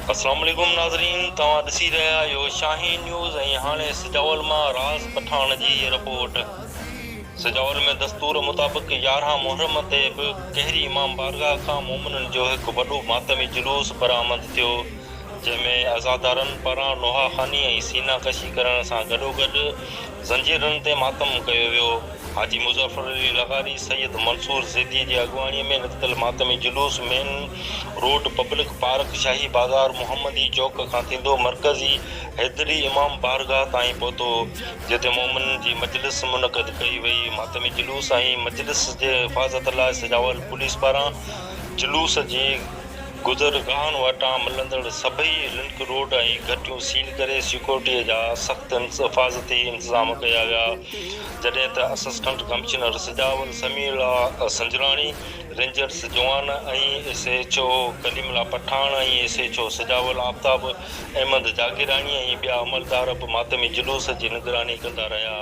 अस्सलाम वालेकुम नाज़रीन, तव्हां ॾिसी रहिया आहियो शाहीन न्यूज़ ऐं हाणे सजावल मां राज़ पठान जी रिपोर्ट। सजावल में दस्तूर मुताबिक़ 11 मुहर्रम ते बि कहरी इमाम बारगाह खां मोमिननि जो हिकु वॾो मातमी जुलूस बरामद थियो, जंहिंमें अज़ादारनि पारां नोहा ख़ानी ऐं सीना कशी करण सां गॾोगॾु ज़ंजीरनि ते मातम कयो वियो। हाजी मुज़फ़र अली लगारी सैयद मंसूर ज़ैदी जी अॻुवाणीअ में निकितल मातमी जुलूस मेन रोड पब्लिक पार्क शाही बाज़ार मुहम्मदी चौक खां थींदो मरकज़ी हैदरी इमाम बारगाह ताईं पहुतो, जिते मोमिननि जी मजलिस मुनक़द कई वई। मातमी जुलूस ऐं मजलिस जे हिफ़ाज़त लाइ सजावल पुलिस पारां जुलूस जी गुज़रगाहनि वटां मिलंदड़ सभई लिंक रोड ऐं घटियूं सील करे सिक्योरिटीअ जा सख़्त हिफ़ाज़ती इंतज़ाम कया विया, जॾहिं त असिस्टेंट कमिश्नर सजावल समीला संजराणी, रेंजर्स जवान ऐं SHO कलीमला पठान ऐं SHO सजावल आफ्ताब अहमद जागीरानी ऐं ॿिया अमलदार बि मातमी जुलूस जी निगरानी कंदा रहिया।